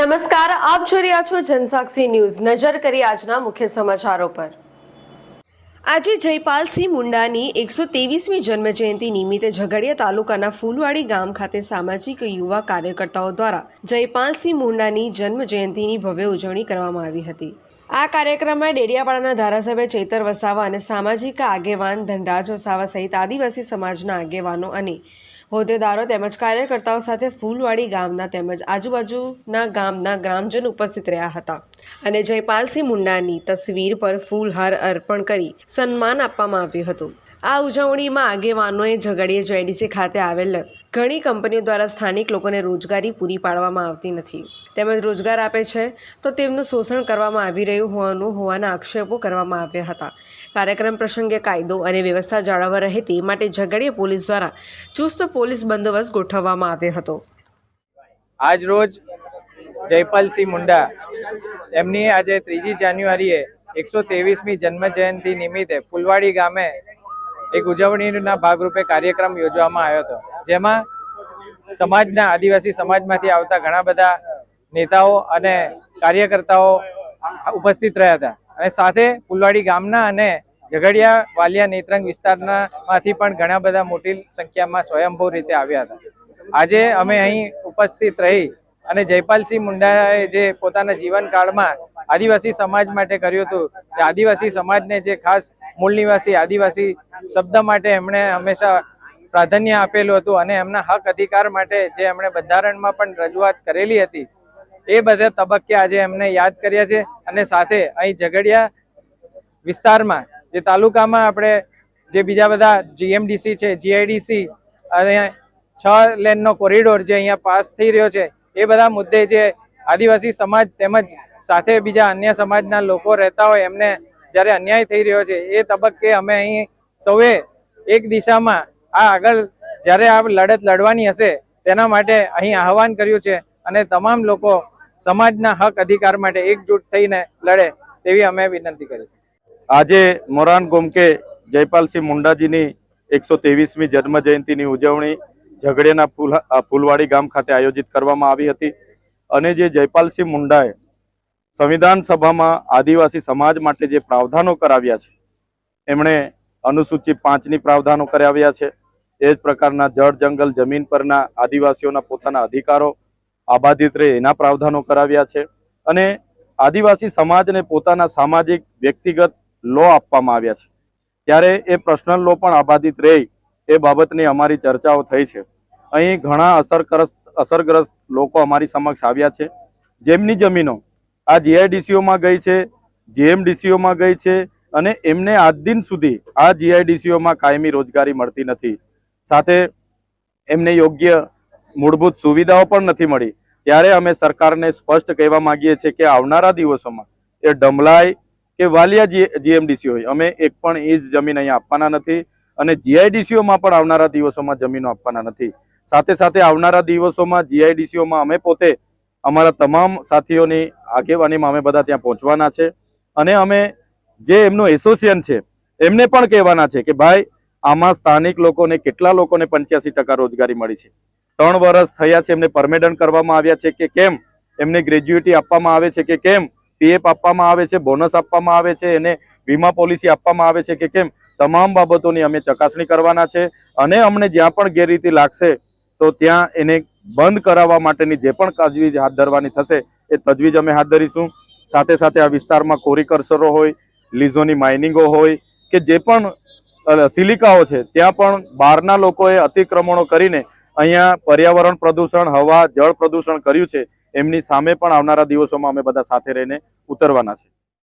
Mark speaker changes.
Speaker 1: નમસ્કાર, આપ જોઈ રહ્યા છો જનસાક્ષી ન્યૂઝ। નજર કરી આજના મુખ્ય સમાચારો પર। આજે જયપાલસિંહ મુંડાની 123મી જન્મજયંતિ નિમિત્તે ઝઘડિયા તાલુકાના ફૂલવાડી ગામ ખાતે સામાજિક યુવા કાર્યકર્તાઓ દ્વારા જયપાલસિંહ મુંડાની જન્મજયંતિની ભવ્ય ઉજવણી કરવામાં આવી હતી। આ કાર્યક્રમમાં ડેડિયાપાડાના ધારાસભ્ય ચૈતર વસાવા અને સામાજિક આગેવાન ધનરાજ વસાવા સહિત આદિવાસી સમાજના આગેવાનો અને હોદ્દેદારો તેમજ કાર્યકર્તાઓ સાથે ફૂલવાડી ગામના તેમજ આજુબાજુના ગામના ગ્રામજનો ઉપસ્થિત રહ્યા હતા અને જયપાલસિંહ મુંડાની તસવીર પર ફૂલહાર અર્પણ કરી સન્માન આપવામાં આવ્યું હતું। આ ઉજવણીમાં આગેવાનોએ ઝઘડિયા જેડીસી ખાતે આવેલ ઘણી કંપનીઓ દ્વારા સ્થાનિક લોકોને રોજગારી પૂરી પાડવામાં આવતી નથી તેમજ રોજગાર આપે છે તો તેમનું શોષણ કરવામાં આવી રહ્યું હોવાના આક્ષેપો કરવામાં આવ્યા હતા। કાર્યક્રમ પ્રસંગે કાયદો અને વ્યવસ્થા જાળવવા રહે તે માટે ઝઘડિયા પોલીસ દ્વારા ચુસ્ત પોલીસ બંદોબસ્ત ગોઠવવામાં આવ્યો હતો।
Speaker 2: આજ રોજ જયપાલસિંહ મુંડા એમની આજે 3 જાન્યુઆરીએ 123મી જન્મજયંતિ નિમિત્તે ફૂલવાડી ગામે એક ઉજવણીના ભાગરૂપે કાર્યક્રમ યોજવામાં આવ્યો હતો, જેમાં સમાજના આદિવાસી સમાજમાંથી આવતા ઘણા બધા નેતાઓ અને કાર્યકર્તાઓ ઉપસ્થિત રહ્યા હતા અને સાથે ફૂલવાડી ગામના અને ઝઘડિયા વાલિયા નેત્રંગ વિસ્તારમાંથી પણ ઘણા બધા મોટી સંખ્યામાં સ્વયંભૂ રીતે આવ્યા હતા। આજે અમે અહીં ઉપસ્થિત રહી અને જયપાલસિંહ મુંડાએ જે પોતાના જીવનકાળમાં આદિવાસી સમાજ માટે કર્યું હતું, તે આદિવાસી સમાજને જે ખાસ મૂળ નિવાસી આદિવાસી શબ્દ માટે એમણે હંમેશા પ્રાધાન્ય આપેલું હતું અને એમના હક અધિકાર માટે જે એમણે બંધારણમાં પણ રજૂઆત કરેલી હતી, એ બધા તબક્કે આજે એમને યાદ કર્યા છે। અને સાથે અહીં ઝઘડિયા વિસ્તારમાં જે તાલુકામાં આપણે જે બીજા બધા જીએમડીસી છે, જીઆઈડીસી અને 6 લેનનો કોરિડોર જે અહીંયા પાસ થઈ રહ્યો છે, એ બધા મુદ્દે જે આદિવાસી સમાજ તેમજ સાથે બીજા અન્ય સમાજના લોકો રહેતા હોય એમને જ્યારે અન્યાય થઈ રહ્યો છે, એ તબક્કે અમે અહીં સૌએ એક દિશામાં આગળ જ્યારે આ લડત લડવાની હશે તેના માટે અહીં આહવાન કર્યું છે અને તમામ લોકો સમાજના હક અધિકાર માટે એકજૂટ થઈને લડે તેવી અમે વિનંતી કરી છે।
Speaker 3: આજે મોરાન ગોમકે જયપાલસિંહ મુંડાજીની 123મી જન્મજયંતિની ઉજવણી ઝઘડિયાના ફૂલવાડી ગામ ખાતે આયોજિત કરવામાં આવી હતી અને જે જયપાલસિંહ મુંડાએ સંવિધાન સભામાં આદિવાસી સમાજ માટે જે પ્રાવધાનો કરાવ્યા છે, એમણે અનુસૂચિ 5ની પ્રાવધાનો કરાવ્યા છે। એ જ પ્રકારના જળ જંગલ જમીન પરના આદિવાસીઓના પોતાના અધિકારો આબાદિત રહે એના પ્રાવધાનો કરાવ્યા છે અને આદિવાસી સમાજને પોતાના સામાજિક વ્યક્તિગત લો આપવામાં આવ્યા છે, ત્યારે એ પર્સનલ લો પણ આબાદિત રહે એ બાબતની અમારી ચર્ચાઓ થઈ છે। અહીં ઘણા અસરગ્રસ્ત લોકો અમારી સમક્ષ આવ્યા છે, જેમની જમીનો આ જીઆઈડીસીઓમાં ગઈ છે, જીએમડીસીઓમાં ગઈ છે અને એમને આજ દિન સુધી આ જીઆઈડીસીઓમાં કાયમી રોજગારી મળતી નથી, સાથે એમને યોગ્ય મૂળભૂત સુવિધાઓ પણ નથી મળી। ત્યારે અમે સરકારને સ્પષ્ટ કહેવા માંગીએ છીએ કે આવનારા દિવસોમાં એ ડમલાઈ કે વાલિયા જીએમડીસી હોય, અમે એક પણ ઇંચ જમીન અહીંયા આપવાના નથી અને જીઆઈડીસીઓમાં પણ આવનારા દિવસોમાં જમીનો આપવાના નથી। સાથે સાથે આવનારા દિવસોમાં જીઆઈડીસીઓમાં અમે પોતે અમારા તમામ સાથીઓની આગેવાનીમાં અમે બધા ત્યાં પહોંચવાના છે અને અમે જે એમનું એસોસિએશન છે એમને પણ કહેવાના છે કે ભાઈ આમાં સ્થાનિક લોકોને કેટલા લોકોને 85% રોજગારી મળી છે, 3 વર્ષ થયા છે, એમને પરમેનન્ટ કરવામાં આવ્યા છે કે કેમ, એમને ગ્રેજ્યુએટી આપવામાં આવે છે કે કેમ, પીએફ આપવામાં આવે છે, બોનસ આપવામાં આવે છે, એને વીમા પોલિસી આપવામાં આવે છે કે કેમ, તમામ બાબતોની અમે ચકાસણી કરવાના છે અને અમને જ્યાં પણ ગેરરીતિ લાગશે તો ત્યાં એને બંધ કરાવવા માટેની જે પણ તજવીજ હાથ ધરવાની થશે એ તજવીજ અમે હાથ ધરીશું। સાથે સાથે આ વિસ્તારમાં કોરીકર્સરો હોય, લીઝોની માઇનિંગો હોય કે જે પણ સિલિકાઓ છે, ત્યાં પણ બહારના લોકોએ અતિક્રમણો કરીને અહીંયા પર્યાવરણ પ્રદૂષણ, હવા, જળ પ્રદૂષણ કર્યું છે, એમની સામે પણ આવનારા દિવસોમાં અમે બધા સાથે રહીને ઉતરવાના છે।